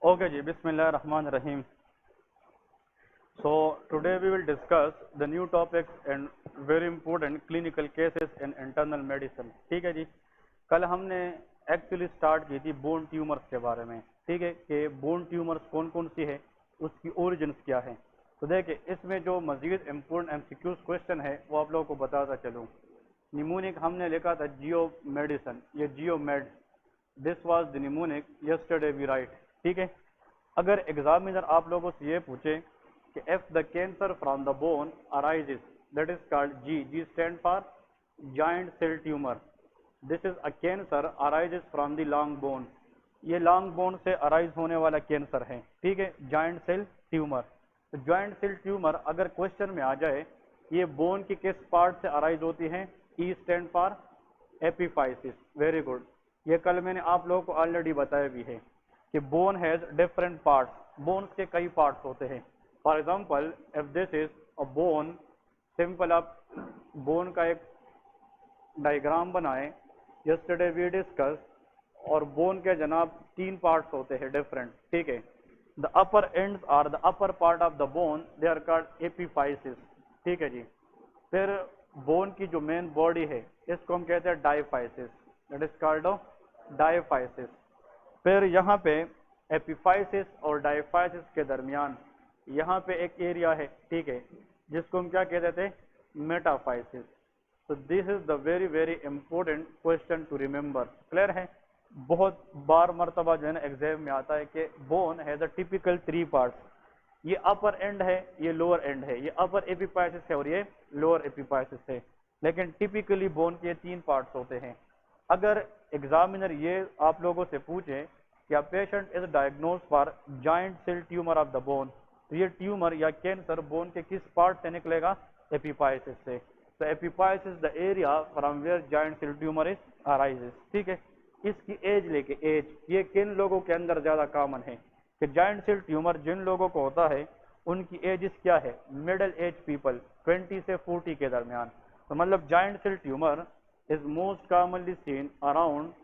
Okay ji, Bismillah Rahman Rahim. So today we will discuss the new topics and very important clinical cases in internal medicine. ठीक है जी. कल हमने actually start की थी bone tumours के बारे में. ठीक है कि बोन ट्यूमर्स कौन कौन सी है, उसकी ओरिजिन्स क्या है. तो देखिए इसमें जो मजीद इम्पोर्टेंट एमसीक्यूज क्वेश्चन है वो आप लोगों को बताता चलूँ. निमोनिक हमने लिखा था जियो मेडिसन, ये geo med. This was the mnemonic yesterday we write. ठीक है. अगर एग्जामिनर आप लोगों से ये पूछे कि if the cancer from the bone arises, that is called G. G stand for giant cell tumour. This is a cancer arises from the long bone. ये लॉन्ग बोन से अराइज होने वाला कैंसर है. ठीक है, जॉइंट सेल ट्यूमर. तो giant cell tumour अगर question में आ जाए ये बोन की किस पार्ट से अराइज होती है, E stand for epiphysis. Very good. ये कल मैंने आप लोगों को ऑलरेडी बताया भी है कि bone has different parts. Bones के कई पार्ट्स होते हैं. For example if this is a bone, simple आप बोन का एक डायग्राम बनाए. Yesterday we discuss. और बोन के जनाब तीन पार्ट्स होते हैं डिफरेंट. ठीक है. The upper ends are the upper part of the bone, they are called epiphysis. ठीक है जी. फिर बोन की जो मेन बॉडी है इसको हम कहते हैं diaphysis. That is called diaphysis. फिर यहाँ पे एपिफाइसिस और डायफाइसिस के दरमियान यहाँ पे एक एरिया है. ठीक है, जिसको हम क्या कहते थे, मेटाफाइसिस. तो this is the very very important question to remember. Clear है. बहुत बार मरतबा जो है ना एग्जाम में आता है कि bone has a typical three parts. ये अपर एंड है, ये लोअर एंड है, ये अपर एपिफाइसिस है और ये लोअर एपिफाइसिस है. लेकिन टिपिकली बोन के तीन पार्ट्स होते हैं. अगर एग्जामिनर ये आप लोगों से पूछे कि patient is diagnose for giant cell tumour of the bone, तो ये ट्यूमर या कैंसर बोन के किस पार्ट से निकलेगा, एपिफाइसिस से. तो epiphysis the area from where giant cell tumour is arises. ठीक है. इसकी एज लेके एज, ये किन लोगों के अंदर ज्यादा कॉमन है कि जॉइंट सेल ट्यूमर जिन लोगों को होता है उनकी एज क्या है, मिडिल एज पीपल, 20 से 40 के दरमियान. तो मतलब giant cell tumour is most commonly seen around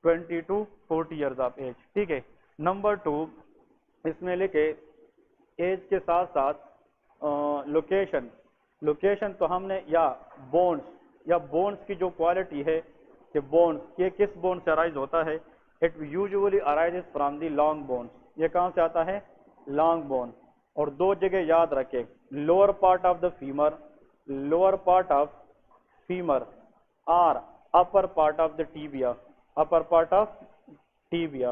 20 to 40 years of age. ठीक है. नंबर 2, इसमें लेके एज के साथ साथ लोकेशन. लोकेशन तो हमने या बोन्स की जो क्वालिटी है कि बोन्स ये किस बोन से अराइज होता है, it usually arises from the long bones. ये कहाँ से आता है, लॉन्ग बोन. और दो जगह याद रखें, lower part of the femur, lower part of femur or upper part of the tibia, upper part of tibia,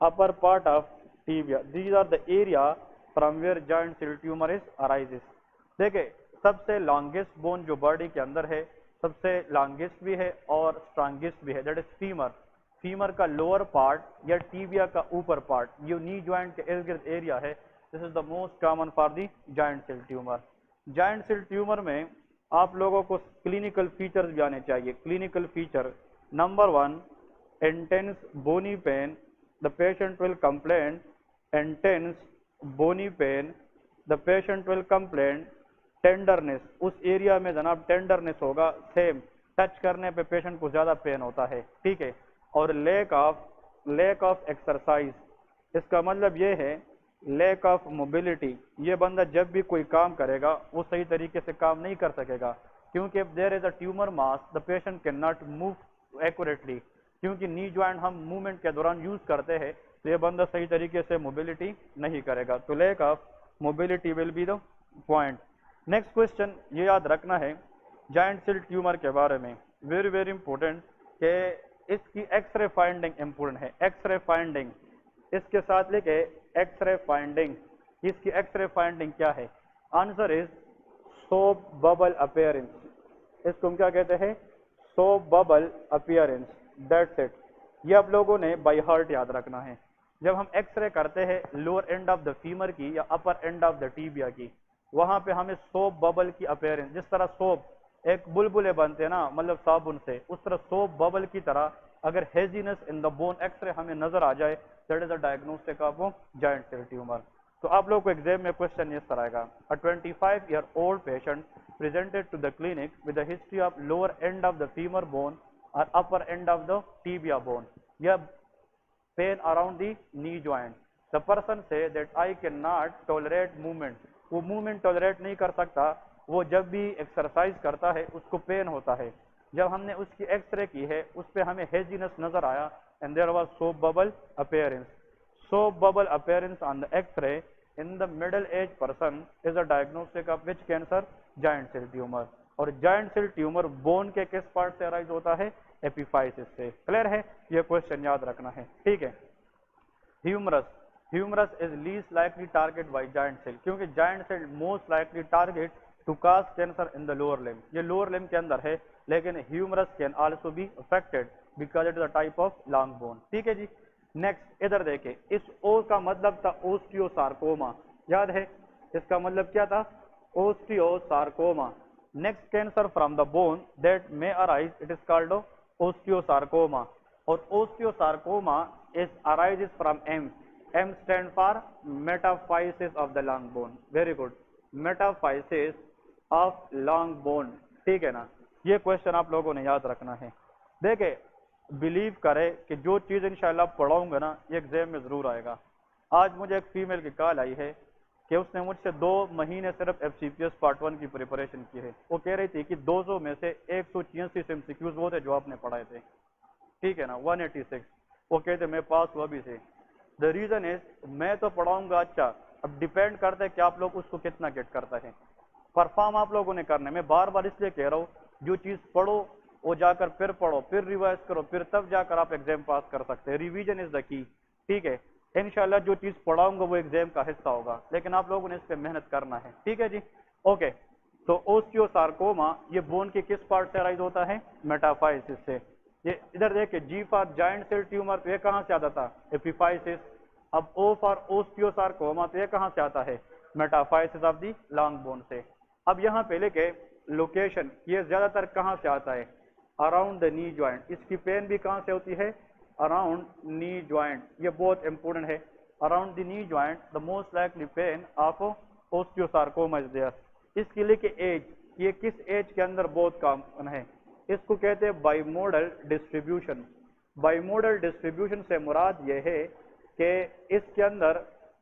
upper part of tibia. These are the area from where joint cell tumor is arises. देखिए सबसे longest bone जो body के अंदर है, सबसे longest भी है और स्ट्रांगेस्ट भी है, दैट इज फीमर. फीमर का लोअर पार्ट या टीबिया का ऊपर पार्ट, ये नी ज्वाइंट के इर्द गिर्द एरिया है. This is the most common for the giant cell tumour. Giant cell tumour में आप लोगों को क्लिनिकल फीचर्स भी आने चाहिए. Clinical feature number 1, intense bony pain. The patient will complain intense bony pain. The patient will complain tenderness. उस area में जनाब टेंडरनेस होगा, सेम टच करने पे पेशेंट को ज्यादा पेन होता है. ठीक है. और लेक ऑफ एक्सरसाइज, इसका मतलब ये है लैक ऑफ मोबिलिटी. ये बंदा जब भी कोई काम करेगा वो सही तरीके से काम नहीं कर सकेगा, क्योंकि there is a tumour mass the patient can not move accurately. क्योंकि नी ज्वाइंट हम मूवमेंट के दौरान यूज करते हैं, तो ये बंदा सही तरीके से मोबिलिटी नहीं करेगा. तो lack of mobility will be the point. Next question ये याद रखना है जॉइंट सेल ट्यूमर के बारे में, वेरी वेरी इंपॉर्टेंट, कि इसकी एक्सरे फाइंडिंग इंपॉर्टेंट है. एक्सरे फाइंडिंग इसके साथ लेके एक्सरे फाइंडिंग. इसकी एक्सरे फाइंडिंग क्या है, answer is soap bubble appearance. इसको हम क्या कहते हैं, soap bubble appearance. That's it. ये आप लोगों ने बाय हार्ट याद रखना है. जब हम एक्सरे करते हैं lower end of the femur की या अपर एंड ऑफ द टीबिया की, वहां पे हमें सोप बबल की अपीयरेंस, जिस तरह सोप एक बुलबुले बनते हैं ना, मतलब साबुन से, उस तरह सोप बबल की तरह अगर haziness in the bone x ray हमें नजर आ जाए, that is a diagnostic of joint cell tumour. तो आप लोग को एग्जाम में क्वेश्चन इस तरह का, अ 25-year-old patient presented to the clinic with a history of lower end of the femur bone or upper end of the tibia bone. यह pain around the knee joint. The person say that I can not tolerate movement, वो movement tolerate नहीं कर सकता, वो जब भी exercise करता है उसको पेन होता है। जब हमने उसकी एक्सरे की है उस पर हमें हेजीनेस नजर आया and there was soap bubble appearance. Soap bubble appearance on the x ray in the middle age person is a diagnostic of which cancer? Giant cell tumor. और जायंट सेल ट्यूमर बोन के किस part से arise होता है? Epiphysis से। Clear है? ये question याद रखना है, ठीक है। Humerus, humerus is least likely target by giant cell, क्योंकि giant cell most likely target to cause cancer in the lower limb. ये लोअर लिम्ब के अंदर है, लेकिन humerus can also be affected because it is a type of long bone. ठीक है जी। Next इधर देखें, इस ओ का मतलब था ओस्टियोसार्कोमा, याद है इसका मतलब क्या था? Osteosarcoma. Next cancer from the bone that may arise, it is called osteosarcoma. और osteosarcoma is arises from M. M stand for metaphysis of the long bone. Very good. Metaphysis of long bone. ठीक है ना? ये question आप लोगों ने याद रखना है। देखे, बिलीव करे कि जो चीज इंशाल्लाह पढ़ाऊंगा ना ये एग्जाम में जरूर आएगा। आज मुझे एक फीमेल की कॉल आई है कि उसने मुझसे 2 महीने सिर्फ FCPS पार्ट 1 की प्रिपरेशन की है। वो कह रही थी कि 200 में से 186 MCQs वो थे जो आपने पढ़ाए थे, ठीक है ना, 186। वो कहते मैं पास हुआ भी से। द रीजन इज मैं तो पढ़ाऊंगा अच्छा, अब डिपेंड करता है कि आप लोग उसको कितना गेट करता है। परफॉर्म आप लोगों ने करना है। मैं बार बार इसलिए कह रहा हूँ, जो चीज पढ़ो वो जाकर फिर पढ़ो, फिर रिवाइज करो, फिर तब जाकर आप एग्जाम पास कर सकते हैं। रिवीजन इज द की, ठीक है। इंशाल्लाह जो चीज पढ़ाऊंगा वो एग्जाम का हिस्सा होगा, लेकिन आप लोगों ने इस पर मेहनत करना है, ठीक है जी। ओके, तो ओस्टियोसार्कोमा ये बोन के किस पार्ट से अराइज होता है? मेटाफाइसिस से। ये इधर देखिए, जी फॉर जायंट सेल ट्यूमर तो ये कहां से आता था? एपिफाइसिस। अब ओ फॉर ओस्टियोसार्कोमा तो ये कहां से आता है? Metaphysis of the long bone से। अब यहाँ पे लेके लोकेशन, ये ज्यादातर कहां से आता है? Around the knee joint. इसकी पेन भी कहां से होती है? Around knee joint. ये बहुत इंपॉर्टेंट है। Around the knee joint the most likely pain of osteosarcoma is there. इसके लिए एज, ये किस एज के अंदर बहुत कॉमन है? इसको कहते हैं बाइमोडल डिस्ट्रीब्यूशन। बाइमोडल डिस्ट्रीब्यूशन से मुराद ये है कि इसके अंदर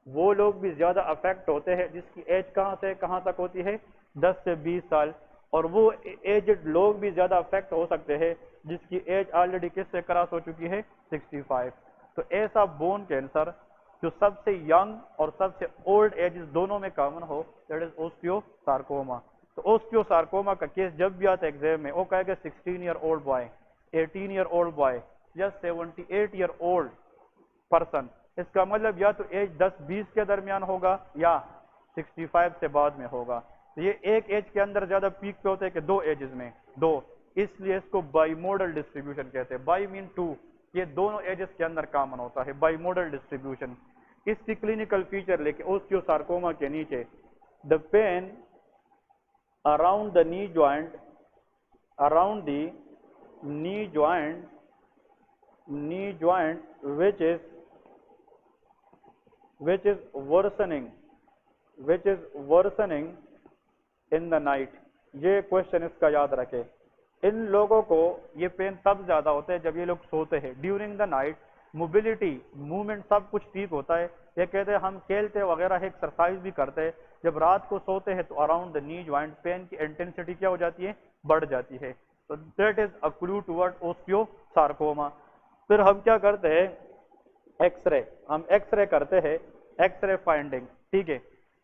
वो लोग भी ज्यादा अफेक्ट होते हैं जिसकी एज कहां से कहां तक होती है? 10 से 20 साल। और वो एजड लोग भी ज्यादा अफेक्ट हो सकते हैं जिसकी एज ऑलरेडी किससे क्रॉस हो चुकी है? 65। तो ऐसा बोन कैंसर जो सबसे यंग और सबसे ओल्ड एज दोनों में कॉमन हो, दैट इज ओस्टियोसार्कोमा। तो ओस्टियोसार्कोमा का केस जब भी आता है एग्जाम में, वो कहेगा 16 year old boy, 18 year old boy या 78 ईयर ओल्ड पर्सन। इसका मतलब या तो एज 10-20 के दरमियान होगा या 65 से बाद में होगा। तो ये एक एज के अंदर ज्यादा पीक पे होते हैं कि 2 एजेस में, 2, इसलिए इसको बाइमोडल डिस्ट्रीब्यूशन कहते हैं। बाई मीन 2, ये दोनों एजेस के अंदर कॉमन होता है, बाइमोडल डिस्ट्रीब्यूशन। इसकी क्लिनिकल फीचर लेके ओस्टियोसार्कोमा के नीचे the pain around the knee joint, around the knee joint which is worsening in the night। ये क्वेश्चन इसका याद रखे। इन लोगों को ये पेन तब ज्यादा होता है जब ये लोग सोते हैं। During the night mobility, movement सब कुछ ठीक होता है। ये कहते हैं हम खेलते वगैरह एक्सरसाइज भी करते हैं, जब रात को सोते हैं तो around the knee joint pain की इंटेंसिटी क्या हो जाती है? बढ़ जाती है। तो that is a clue toward osteosarcoma. फिर हम क्या करते हैं? एक्सरे, हम एक्सरे करते हैं, एक्सरे फाइंडिंग, ठीक है।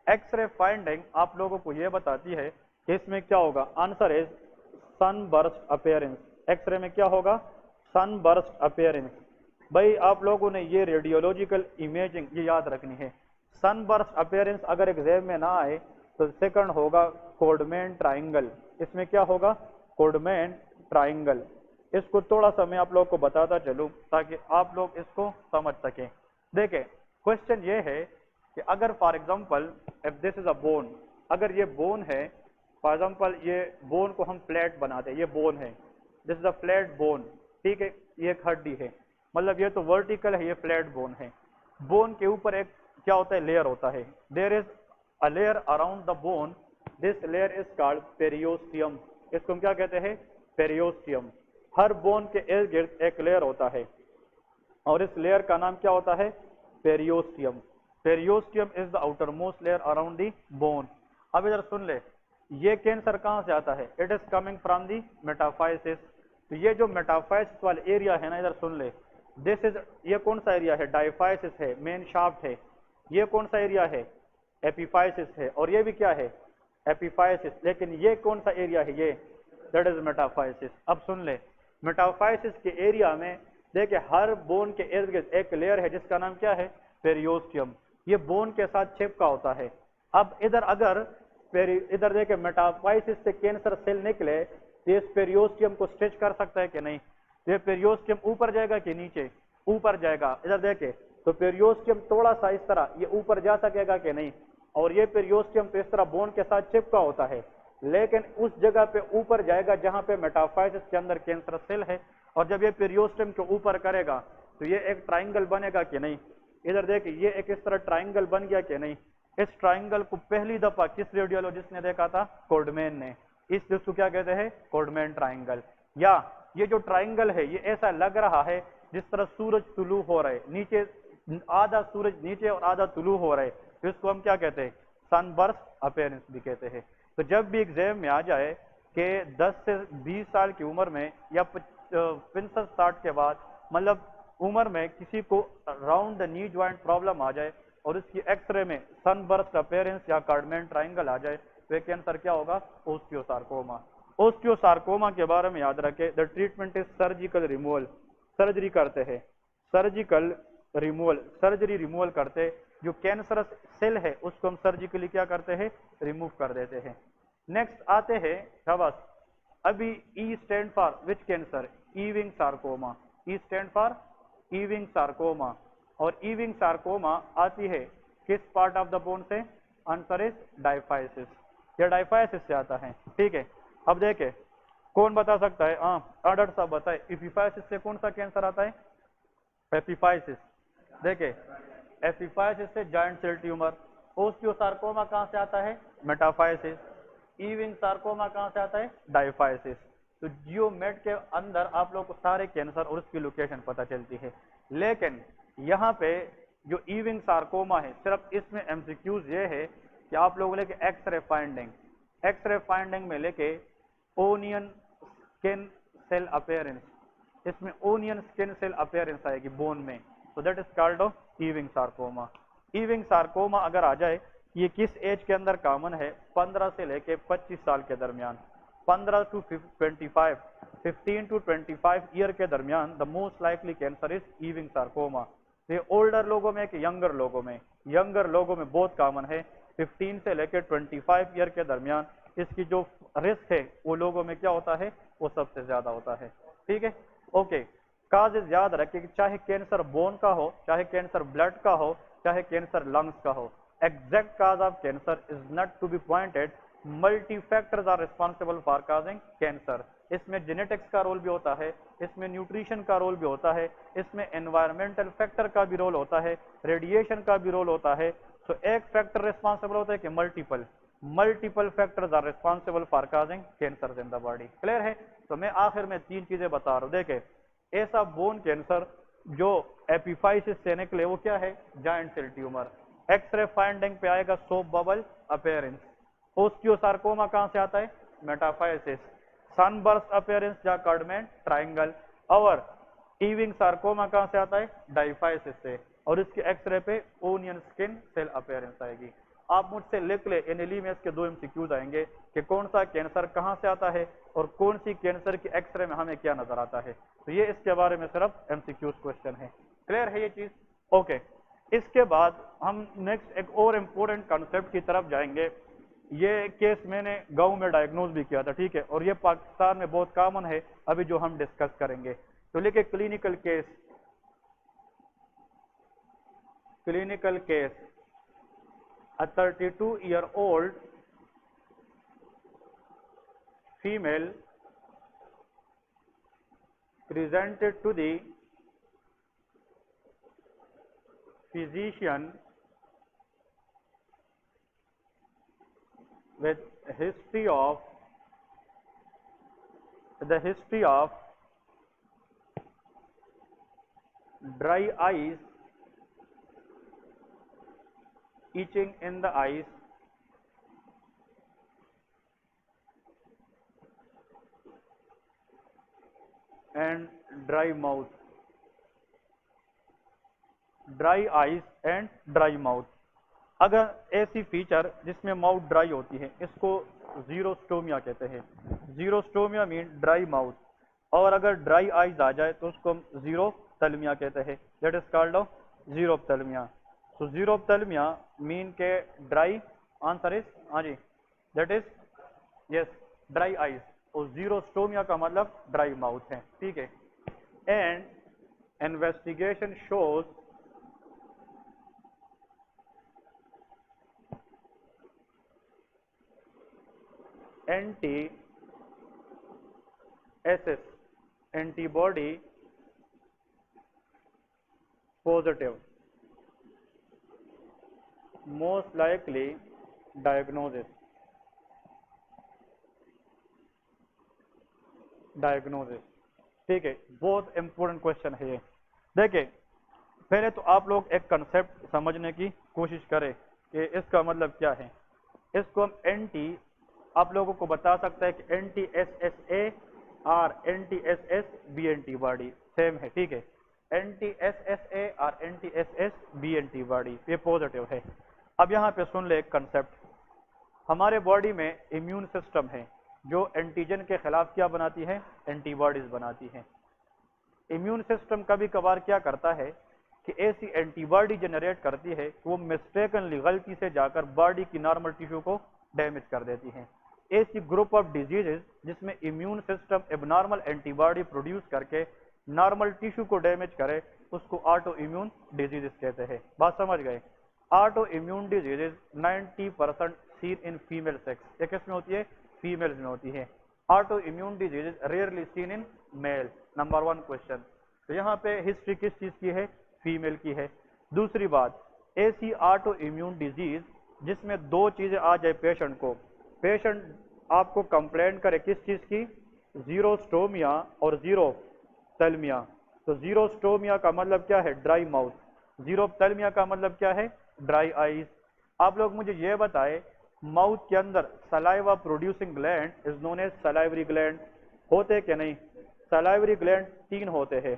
एक्सरे फाइंडिंग आप लोगों को यह बताती है कि इसमें क्या होगा। Answer is sunburst appearance. X ray में क्या होगा? Sunburst appearance. भाई आप लोगों ने ये रेडियोलॉजिकल इमेजिंग ये याद रखनी है। सनबर्स्ट अपीयरेंस अगर एग्जाम में ना आए तो सेकंड होगा कोडमैन ट्राइंगल। इसमें क्या होगा? कोडमैन ट्राइंगल। इसको थोड़ा सा मैं आप लोग को बताता चलूं ताकि आप लोग इसको समझ सकें। देखें, क्वेश्चन ये है कि अगर for example if this is a bone, अगर ये बोन है, फॉर एग्जांपल ये बोन को हम फ्लैट बनाते हैं, ये बोन है, this is a flat bone, ठीक है, ये एक हड्डी है, मतलब ये तो वर्टिकल है, ये फ्लैट बोन है। बोन के ऊपर एक क्या होता है? लेयर होता है। There is a layer around the bone, this layer is called periosteum. इसको हम क्या कहते हैं? पेरियोस्टियम। हर बोन के इर्द गिर्द एक लेयर होता है। और इस लेयर का नाम क्या होता है? Periosteum. Periosteum is the outer most layer around the bone. अब इधर सुन ले, ये कैंसर कहाँ से आता है? It is coming from the metaphysis. तो ये जो मेटाफाइसिस वाला एरिया है ना, इधर सुन ले, दिस इज, ये कौन सा एरिया है? डायफाइसिस है, मेन शाफ्ट है। ये कौन सा एरिया है? एपिफाइसिस है। और ये भी क्या है? एपिफाइसिस। लेकिन ये कौन सा एरिया है? ये दैट इज मेटाफाइसिस। अब सुन ले, मेटाफाइसिस के एरिया में देखिए हर बोन के इर्द गिर्द एक लेयर है जिसका नाम क्या है? पेरियोस्टियम। ये बोन के साथ चिपका होता है। अब इधर अगर इधर देखिए मेटाफाइसिस से कैंसर सेल निकले तो इस पेरियोस्टियम को स्ट्रेच कर सकता है कि नहीं? ये पेरियोस्टियम ऊपर जाएगा कि नीचे? ऊपर जाएगा। इधर देखे तो पेरियोस्टियम थोड़ा सा इस तरह ये ऊपर जा सकेगा कि नहीं? और ये पेरियोस्टियम तो इस तरह बोन के साथ चिपका होता है, लेकिन उस जगह पे ऊपर जाएगा जहां पे मेटाफाइसिस के अंदर कैंसर सेल है। और जब ये पेरियोस्टियम को ऊपर करेगा तो ये एक ट्राइंगल बनेगा कि नहीं? इधर देखिए ये एक इस तरह ट्राइंगल बन गया कि नहीं? इस ट्राइंगल को पहली दफा किस रेडियोलॉजिस्ट ने देखा था? कोल्डमैन ने। इस जिसको क्या कहते हैं? कोल्डमैन ट्राइंगल। या ये जो ट्राइंगल है ये ऐसा लग रहा है जिस तरह सूरज तुलू हो रहा है, नीचे आधा सूरज नीचे और आधा तुलू हो रहा है, तो इसको हम क्या कहते हैं? सनबर्स्ट अपीयरेंस भी कहते हैं। तो जब भी एग्जाम में आ जाए कि 10 से 20 साल की उम्र में या 65-60 के बाद, मतलब उम्र में किसी को round the knee joint problem आ जाए और इसकी एक्सरे में सनबर्स्ट अपीयरेंस या कार्डमैन ट्राइंगल आ जाए, तो कैंसर क्या होगा? ओस्टियोसार्कोमा। ओस्टियोसार्कोमा के बारे में याद रखें, the treatment is surgical removal. Surgery करते हैं, सर्जिकल रिमूवल, सर्जरी रिमूवल करते, जो कैंसरस सेल है उसको हम सर्जिकली क्या करते हैं? रिमूव कर देते हैं। नेक्स्ट आते हैं शाबाश, अभी E stand for which cancer? ईविंग sarcoma. E stand for ईविंग sarcoma. और ईविंग सार्कोमा आती है किस पार्ट ऑफ द बोन से? Answer is diaphysis. यह डायफाइसिस से आता है। ठीक है, अब देखे कौन बता सकता है? हाँ डॉक्टर साहब बताए, एपिफाइसिस से कौन सा कैंसर आता है? एपिफाइसिस। देखे एपिफाइसिस से जॉइंट सेल ट्यूमर। ओस्टियोसार्कोमा कहां से आता है? मेटाफाइसिस। ईविंग सार्कोमा कहां से आता है? डायफाइसिस। तो जियोमेट के अंदर आप लोग को सारे कैंसर और उसकी लोकेशन पता चलती है। लेकिन यहाँ पे जो ईविंग सार्कोमा है, सिर्फ इसमें एमसीक्यूज ये है कि आप लोगों ने एक्सरे फाइंडिंग, एक्सरे फाइंडिंग में लेके ओनियन स्किन सेल अपीयरेंस, इसमें ओनियन स्किन सेल अपीयरेंस आएगी बोन में, तो that is called off ईविंग sarcoma. ईविंग sarcoma अगर आ जाए, ये किस एज के अंदर कॉमन है? 15 से लेके 25 साल के दरमियान, 15 टू 25, 15 टू 25 ईयर के दरमियान the most likely cancer is ईविंग sarcoma. ये ओल्डर लोगों में कि यंगर लोगों में? यंगर लोगों में बहुत कॉमन है। 15 से लेकर 25 ईयर के दरमियान इसकी जो रिस्क है वो लोगों में क्या होता है? वो सबसे ज्यादा होता है। ठीक है, ओके। काजेज याद रखिए कि चाहे कैंसर बोन का हो, चाहे कैंसर ब्लड का हो, चाहे कैंसर लंग्स का हो, exact cause of cancer is not to be pointed. Multi factors are responsible for causing cancer. इसमें जेनेटिक्स का रोल भी होता है, इसमें न्यूट्रिशन का रोल भी होता है, इसमें एनवायरमेंटल फैक्टर का भी रोल होता है, रेडिएशन का भी रोल होता है। तो एक फैक्टर रिस्पॉन्सिबल होता है कि multiple factors are responsible for causing cancer in the body. Clear है? तो मैं आखिर में 3 चीजें बता रहा हूं। देखे ऐसा बोन कैंसर जो एपिफाइसिस से निकले वो क्या है? Joint cell tumor. X ray finding पे आएगा सोप बबल अपीयरेंस। ओस्टियोसार्कोमा कहां से आता है? मेटाफाइसिस। सनबर्स्ट अपीयरेंस या कार्डमैन ट्राइंगल। और ईविंग सार्कोमा कहां से आता है? डायफाइसिस से। और इसके एक्सरे पे ओनियन स्किन सेल अपीयरेंस आएगी। आप मुझसे लिख ले, एनएलई के 2 एमसीक्यूज आएंगे कि कौन सा कैंसर कहां से आता है और कौन सी कैंसर की एक्सरे में हमें क्या नजर आता है। तो ये इसके बारे में सिर्फ एमसीक्यूज क्वेश्चन है। क्लियर है ये चीज? ओके। इसके बाद हम नेक्स्ट एक और इम्पोर्टेंट कॉन्सेप्ट की तरफ जाएंगे। ये केस मैंने गांव में डायग्नोज भी किया था, ठीक है, और ये पाकिस्तान में बहुत कॉमन है अभी जो हम डिस्कस करेंगे। तो लेके clinical case, a 32-year-old female presented to the physician with history of dry eyes, itching in the eyes, and dry mouth. Dry eyes and dry mouth. अगर ऐसी फीचर जिसमें माउथ ड्राई होती है इसको जीरोस्टोमिया कहते हैं। Xerostomia mean dry mouth. और अगर ड्राई आइज आ जाए तो उसको हम जीरोप्थेल्मिया कहते हैं। That is called xerophthalmia. तो जीरोप्थेल्मिया मीन के ड्राई, आंसर इज हाँ जी, that is yes dry eyes. और जीरोस्टोमिया का मतलब ड्राई माउथ है, ठीक है। And investigation shows anti-SS antibody positive, most likely diagnosis। ठीक है, बहुत इंपॉर्टेंट क्वेश्चन है ये। देखिए, पहले तो आप लोग एक कंसेप्ट समझने की कोशिश करें कि इसका मतलब क्या है। इसको हम एंटी, आप लोगों को बता सकता है कि एंटी एस एस ए और anti S S B antibody same है, ठीक है। एंटी एस एस ए और anti S S B antibody ये पॉजिटिव है। अब यहाँ पे सुन ले एक कंसेप्ट। हमारे बॉडी में इम्यून सिस्टम है जो एंटीजन के खिलाफ क्या बनाती है, एंटीबॉडीज बनाती है। इम्यून सिस्टम कभी कभार क्या करता है कि ऐसी एंटीबॉडी जनरेट करती है कि वो मिस्टेकनली, गलती से जाकर बॉडी की नॉर्मल टिश्यू को डैमेज कर देती है। ऐसी ग्रुप ऑफ डिजीजेस जिसमें immune system abnormal antibody produce करके नॉर्मल टिश्यू को डैमेज करे उसको ऑटो इम्यून डिजीजेस कहते हैं। बात समझ गए? Auto immune diseases 90% seen in female sex. ये किसमें होती है? फीमेल्स में होती है। Auto immune diseases rarely seen in male. Number 1 question. तो यहाँ पे हिस्ट्री किस चीज की है? फीमेल की है। दूसरी बात, ऐसी ऑटो इम्यून डिजीज जिसमें दो चीजें आ जाए पेशेंट को, पेशेंट आपको कंप्लेंट करे किस चीज की? जीरोस्टोमिया और जीरोप्थेल्मिया। तो जीरोस्टोमिया का मतलब क्या है? Dry mouth. जीरोप्थेल्मिया का मतलब क्या है? Dry eyes. आप लोग मुझे ये बताए, माउथ के अंदर saliva producing gland is known as salivary gland होते कि नहीं? सलाइवरी ग्लैंड 3 होते हैं,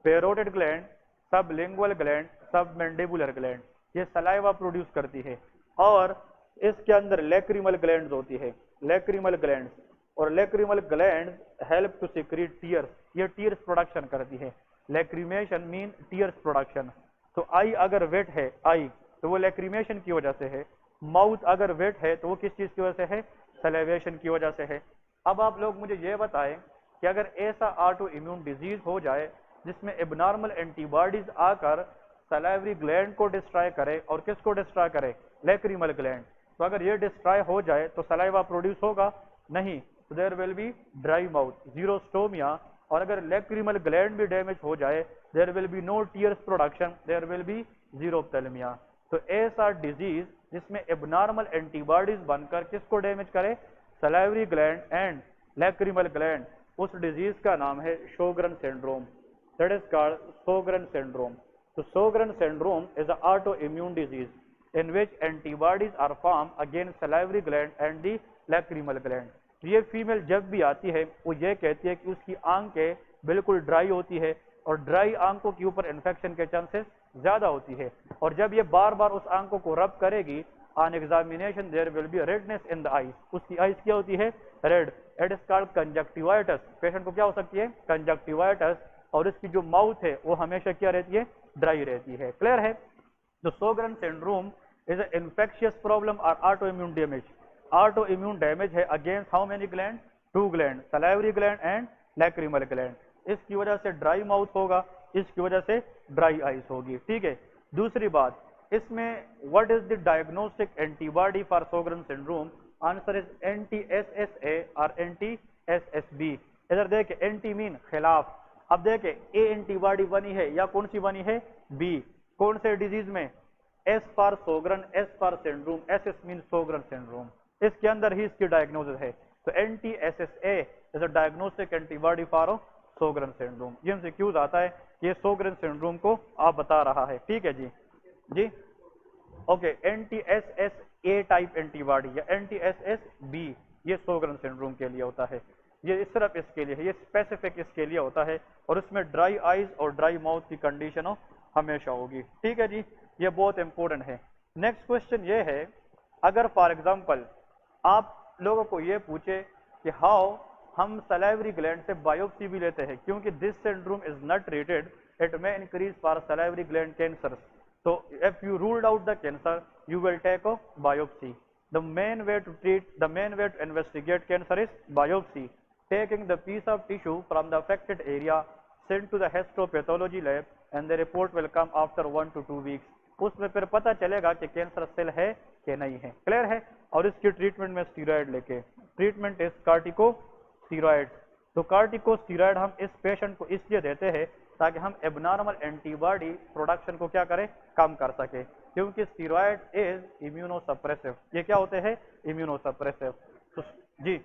parotid gland, sublingual gland, submandibular gland. ये सलाइवा प्रोड्यूस करती है। और इसके अंदर लैक्रिमल ग्लैंड्स होती है, लैक्रिमल ग्लैंड्स। और lacrimal glands help to secrete tears, ये टीयर्स प्रोडक्शन करती है। Lacrimation mean tears production. तो आई अगर वेट है, आई, तो वो लैक्रिमेशन की वजह से है। माउथ अगर वेट है तो वो किस चीज की वजह से है? सलेवेशन की वजह से है। अब आप लोग मुझे ये बताएं कि अगर ऐसा ऑटो इम्यून डिजीज हो जाए जिसमें एबनॉर्मल एंटीबॉडीज आकर सलाइवरी ग्लैंड को डिस्ट्रॉय करे, और किसको डिस्ट्रॉय करे? Lacrimal gland. तो अगर ये डिस्ट्रॉय हो जाए तो सलाइवा प्रोड्यूस होगा नहीं, तो there will be dry mouth, xerostomia. और अगर लैक्रिमल ग्लैंड भी डैमेज हो जाए, there will be no tears production, there will be xerophthalmia. तो ऐसा डिजीज जिसमें एबनॉर्मल एंटीबॉडीज बनकर किसको डैमेज करे? Salivary gland and lacrimal gland, उस डिजीज का नाम है Sjogren syndrome. That is called Sjogren syndrome. So Sjogren syndrome is an autoimmune disease in which antibodies are formed against salivary gland and the lacrimal gland. ये female जब भी आती है वो ये कहती है कि उसकी आंखें बिल्कुल ड्राई होती है और ड्राई आंखों के ऊपर इन्फेक्शन के चांसेस ज्यादा होती है। और जब ये बार बार उस आंखों को रब करेगी, on examination there will be redness in the eyes, उसकी आईज क्या होती है? Red. It is called conjunctivitis. Patient को क्या हो सकती है? कंजक्टिवाइटिस। और इसकी जो माउथ है वो हमेशा क्या रहती है? ड्राई रहती है। क्लियर है? तो Sjogren syndrome is a infectious problem और autoimmune damage. Autoimmune damage है against how many gland? 2 gland, salivary gland and lacrimal gland. इसकी वजह से ड्राई माउथ होगा, इसकी वजह से ड्राई आइज होगी, ठीक है। दूसरी बात, इसमें what is the diagnostic antibody for Sjogren syndrome? Answer is anti S S A और एंटी एस एस बी। इधर देखे, एंटी मीन खिलाफ। अब देखे, ए एंटीबॉडी बनी है या कौन सी बनी है? बी। कौन से डिजीज में? S for Sjogren, S for syndrome, S S mean Sjogren syndrome. इसके अंदर ही इसकी डायग्नोसिस है। तो anti S S A is a diagnostic antibody for Sjogren syndrome. ये एमसीक्यूज आता है ये शोगरेन सिंड्रोम को आप बता रहा है। ठीक है जी। जी okay, NTSS A type antibody या NTSS B, ये शोगरेन सिंड्रोम के लिए होता है। ये सिर्फ इसके लिए है, ये स्पेसिफिक इसके लिए होता है, और उसमें ड्राई आईज और ड्राई माउथ की कंडीशन हमेशा होगी। ठीक है जी, ये बहुत इंपॉर्टेंट है। नेक्स्ट क्वेश्चन ये है, अगर फॉर एग्जांपल आप लोगों को ये पूछे कि हाउ हम सलाइवरी ग्लैंड से बायोप्सी भी लेते हैं, क्योंकि this syndrome is not treated, it may increase for salivary gland cancer. So if you ruled out the cancer, you will take a biopsy. The main way to investigate cancer is biopsy. Taking the piece of tissue from the affected area, sent to the histopathology lab, and the report will come after 1 to 2 weeks. उसमें फिर पता चलेगा कि cancer cell है कि नहीं है। Clear है? और इसकी ट्रीटमेंट में स्टीरॉयड लेके, ट्रीटमेंट इज कार्टिकोस्टीरॉयड। तो कार्टिकोस्टीरॉयड हम इस पेशेंट को इसलिए देते हैं ताकि हम एबनॉर्मल एंटीबॉडी प्रोडक्शन को क्या करें, कम कर सके, क्योंकि स्टीरॉयड इज इम्यूनोसप्रेसिव। ये क्या होते हैं? इम्यूनोसप्रेसिव। तो जी